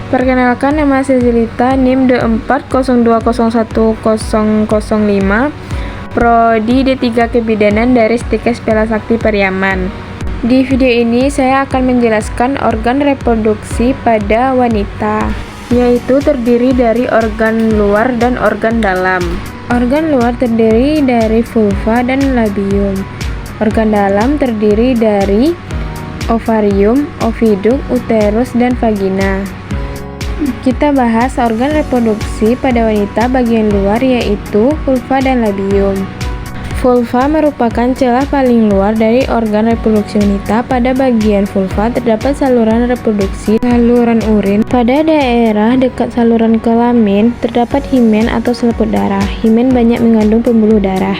Perkenalkan, nama saya Jelita, NIM D402010005, Prodi D3 Kebidanan dari Stikes Bela Sakti Pariaman. Di video ini saya akan menjelaskan organ reproduksi pada wanita, yaitu terdiri dari organ luar dan organ dalam. Organ luar terdiri dari vulva dan labium. Organ dalam terdiri dari ovarium, oviduk, uterus, dan vagina. Kita bahas organ reproduksi pada wanita bagian luar, yaitu vulva dan labium. Vulva merupakan celah paling luar dari organ reproduksi wanita. Pada bagian vulva terdapat saluran reproduksi, saluran urin. Pada daerah dekat saluran kelamin terdapat himen atau selaput darah. Himen banyak mengandung pembuluh darah.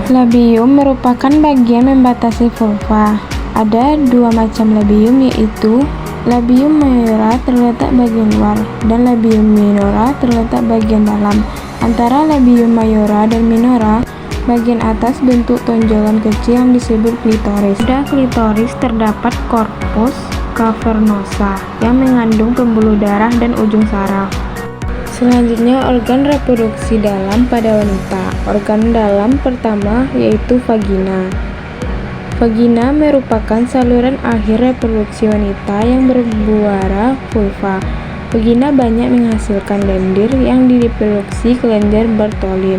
Labium merupakan bagian membatasi vulva. Ada dua macam labium, yaitu labium majora terletak bagian luar dan labium minora terletak bagian dalam. Antara labium majora dan minora, bagian atas bentuk tonjolan kecil yang disebut klitoris. Pada klitoris terdapat corpus cavernosa yang mengandung pembuluh darah dan ujung saraf. Selanjutnya, organ reproduksi dalam pada wanita. Organ dalam pertama yaitu vagina. Vagina merupakan saluran akhir reproduksi wanita yang berbuara vulva. Vagina banyak menghasilkan lendir yang direproduksi kelenjar Bartholin.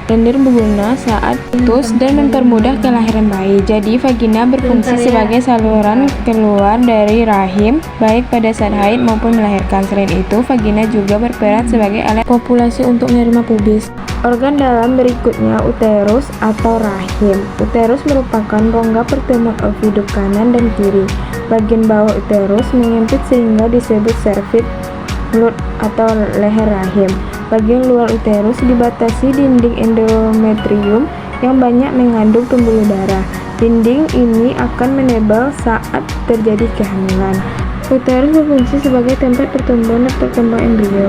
Lendir berguna saat utus dan mempermudah kelahiran bayi. Jadi, vagina berfungsi sebagai saluran keluar dari rahim, baik pada saat haid maupun melahirkan. Selain itu, vagina juga berperan sebagai alat kopulasi untuk menerima pubis. Organ dalam berikutnya uterus atau rahim. Uterus merupakan rongga pertemuan oviduk kanan dan kiri. Bagian bawah uterus menyempit sehingga disebut cervix, glut atau leher rahim. Bagian luar uterus dibatasi dinding endometrium yang banyak mengandung pembuluh darah. Dinding ini akan menebal saat terjadi kehamilan. Uterus berfungsi sebagai tempat pertumbuhan dan perkembangan embrio.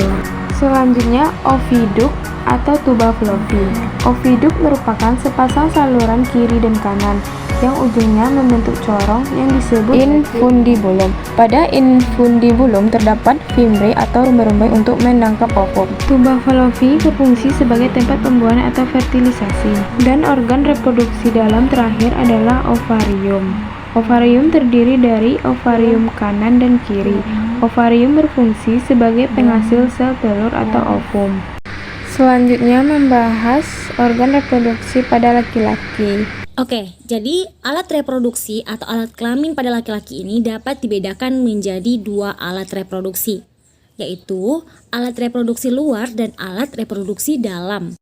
Selanjutnya, oviduk atau tuba fallopi. Oviduk merupakan sepasang saluran kiri dan kanan yang ujungnya membentuk corong yang disebut infundibulum. Pada infundibulum terdapat fimbre atau rumbai-rumbai untuk menangkap ovum. Tuba fallopi berfungsi sebagai tempat pembuahan atau fertilisasi. Dan organ reproduksi dalam terakhir adalah ovarium. Ovarium terdiri dari ovarium kanan dan kiri. Ovarium berfungsi sebagai penghasil sel telur atau ovum. Selanjutnya membahas organ reproduksi pada laki-laki. Oke, jadi alat reproduksi atau alat kelamin pada laki-laki ini dapat dibedakan menjadi dua alat reproduksi, yaitu alat reproduksi luar dan alat reproduksi dalam.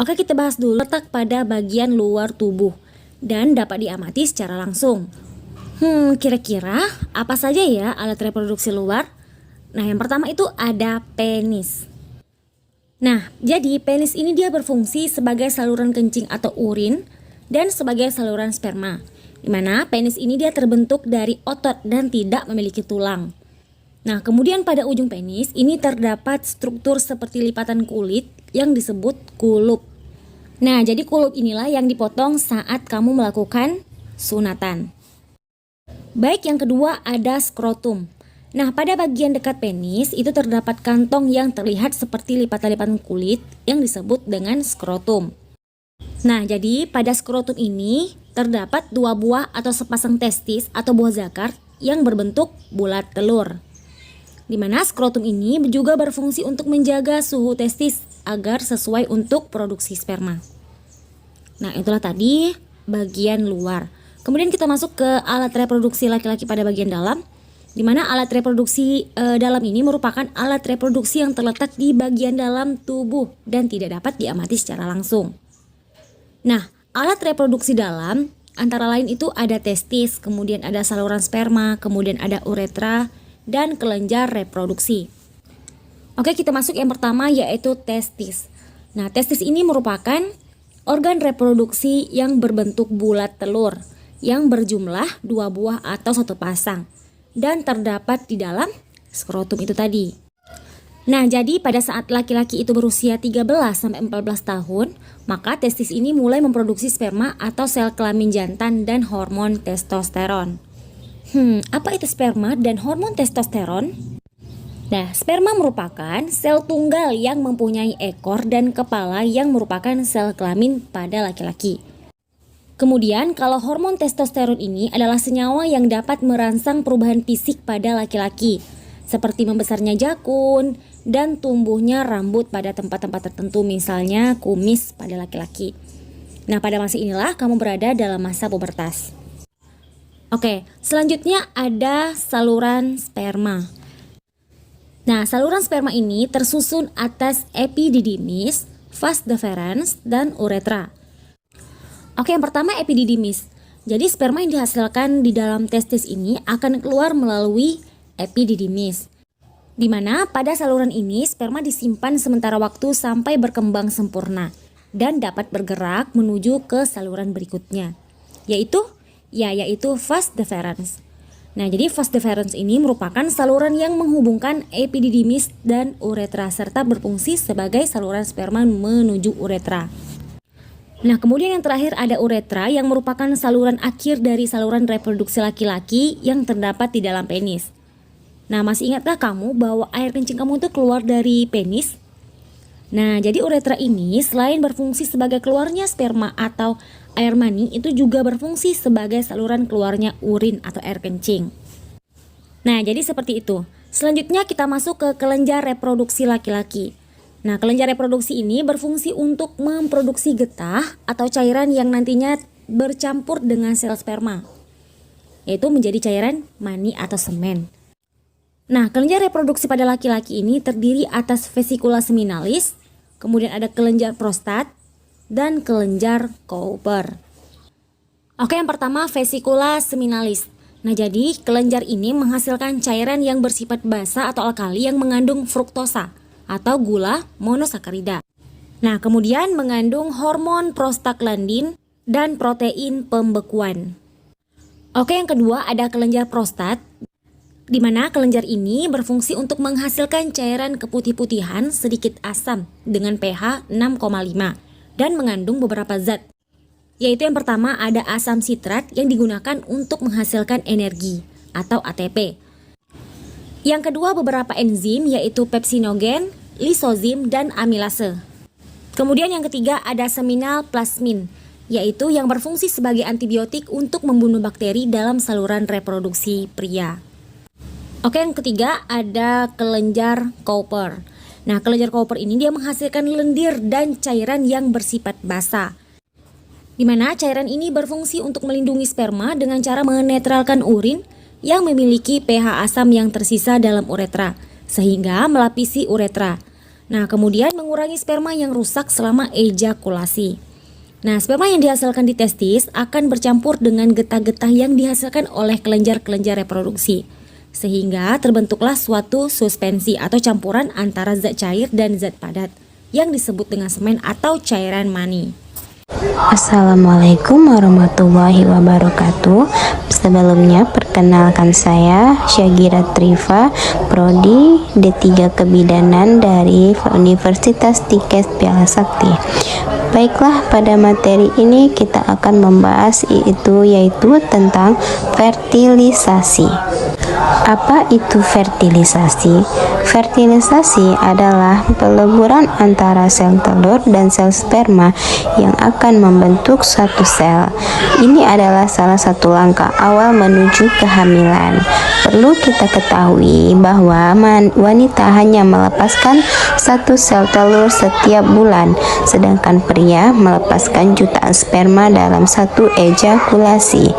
Oke, kita bahas dulu letak pada bagian luar tubuh dan dapat diamati secara langsung. Kira-kira apa saja ya alat reproduksi luar? Nah, yang pertama itu ada penis. Nah, jadi penis ini dia berfungsi sebagai saluran kencing atau urin dan sebagai saluran sperma, di mana penis ini dia terbentuk dari otot dan tidak memiliki tulang. Nah, kemudian pada ujung penis ini terdapat struktur seperti lipatan kulit yang disebut kulup. Nah, jadi kulup inilah yang dipotong saat kamu melakukan sunatan. Baik, yang kedua ada skrotum. Nah, pada bagian dekat penis itu terdapat kantong yang terlihat seperti lipatan-lipatan kulit yang disebut dengan skrotum. Nah, jadi pada skrotum ini terdapat dua buah atau sepasang testis atau buah zakar yang berbentuk bulat telur. Di mana skrotum ini juga berfungsi untuk menjaga suhu testis agar sesuai untuk produksi sperma. Nah, itulah tadi bagian luar. Kemudian kita masuk ke alat reproduksi laki-laki pada bagian dalam, di mana alat reproduksi dalam ini merupakan alat reproduksi yang terletak di bagian dalam tubuh dan tidak dapat diamati secara langsung. Nah, alat reproduksi dalam antara lain itu ada testis, kemudian ada saluran sperma, kemudian ada uretra, dan kelenjar reproduksi. Oke, kita masuk yang pertama yaitu testis. Nah, testis ini merupakan organ reproduksi yang berbentuk bulat telur yang berjumlah dua buah atau satu pasang dan terdapat di dalam skrotum itu tadi. Nah, jadi pada saat laki-laki itu berusia 13-14 tahun, maka testis ini mulai memproduksi sperma atau sel kelamin jantan dan hormon testosteron. Apa itu sperma dan hormon testosteron? Nah, sperma merupakan sel tunggal yang mempunyai ekor dan kepala yang merupakan sel kelamin pada laki-laki. Kemudian, kalau hormon testosteron ini adalah senyawa yang dapat merangsang perubahan fisik pada laki-laki, seperti membesarnya jakun dan tumbuhnya rambut pada tempat-tempat tertentu, misalnya kumis pada laki-laki. Nah, pada masa inilah kamu berada dalam masa pubertas. Oke, selanjutnya ada saluran sperma. Nah, saluran sperma ini tersusun atas epididymis, vas deferens, dan uretra. Oke, yang pertama epididymis. Jadi sperma yang dihasilkan di dalam testis ini akan keluar melalui epididymis, di mana pada saluran ini sperma disimpan sementara waktu sampai berkembang sempurna dan dapat bergerak menuju ke saluran berikutnya, yaitu vas deferens. Nah, jadi vas deferens ini merupakan saluran yang menghubungkan epididymis dan uretra serta berfungsi sebagai saluran sperma menuju uretra. Nah, kemudian yang terakhir ada uretra yang merupakan saluran akhir dari saluran reproduksi laki-laki yang terdapat di dalam penis. Nah, masih ingatkah kamu bahwa air kencing kamu itu keluar dari penis? Nah, jadi uretra ini selain berfungsi sebagai keluarnya sperma atau air mani, itu juga berfungsi sebagai saluran keluarnya urin atau air kencing. Nah, jadi seperti itu. Selanjutnya kita masuk ke kelenjar reproduksi laki-laki. Nah, kelenjar reproduksi ini berfungsi untuk memproduksi getah atau cairan yang nantinya bercampur dengan sel sperma, yaitu menjadi cairan mani atau semen. Nah, kelenjar reproduksi pada laki-laki ini terdiri atas vesikula seminalis, kemudian ada kelenjar prostat, dan kelenjar Cowper. Oke, yang pertama vesikula seminalis. Nah, jadi kelenjar ini menghasilkan cairan yang bersifat basa atau alkali yang mengandung fruktosa atau gula monosakarida. Nah, kemudian mengandung hormon prostaglandin dan protein pembekuan. Oke, yang kedua ada kelenjar prostat, di mana kelenjar ini berfungsi untuk menghasilkan cairan keputih-putihan sedikit asam dengan pH 6,5 dan mengandung beberapa zat, yaitu yang pertama ada asam sitrat yang digunakan untuk menghasilkan energi atau ATP. Yang kedua beberapa enzim yaitu pepsinogen, lisozim, dan amilase. Kemudian yang ketiga ada seminal plasmin, yaitu yang berfungsi sebagai antibiotik untuk membunuh bakteri dalam saluran reproduksi pria. Oke, yang ketiga ada kelenjar Cowper. Nah, kelenjar Cowper ini dia menghasilkan lendir dan cairan yang bersifat basa, di mana cairan ini berfungsi untuk melindungi sperma dengan cara menetralkan urin yang memiliki pH asam yang tersisa dalam uretra, sehingga melapisi uretra. Nah, kemudian mengurangi sperma yang rusak selama ejakulasi. Nah, sperma yang dihasilkan di testis akan bercampur dengan getah-getah yang dihasilkan oleh kelenjar-kelenjar reproduksi, sehingga terbentuklah suatu suspensi atau campuran antara zat cair dan zat padat yang disebut dengan semen atau cairan mani. Assalamualaikum warahmatullahi wabarakatuh. Sebelumnya perkenalkan saya Syagira Triva, Prodi D3 Kebidanan dari Universitas Tikes Piala Sakti. Baiklah, pada materi ini kita akan membahas yaitu tentang fertilisasi. Apa itu fertilisasi? Fertilisasi adalah peleburan antara sel telur dan sel sperma yang akan membentuk satu sel. Ini adalah salah satu langkah awal menuju kehamilan. Perlu kita ketahui bahwa wanita hanya melepaskan satu sel telur setiap bulan, sedangkan pria melepaskan jutaan sperma dalam satu ejakulasi.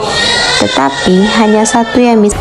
Tetapi hanya satu yang bisa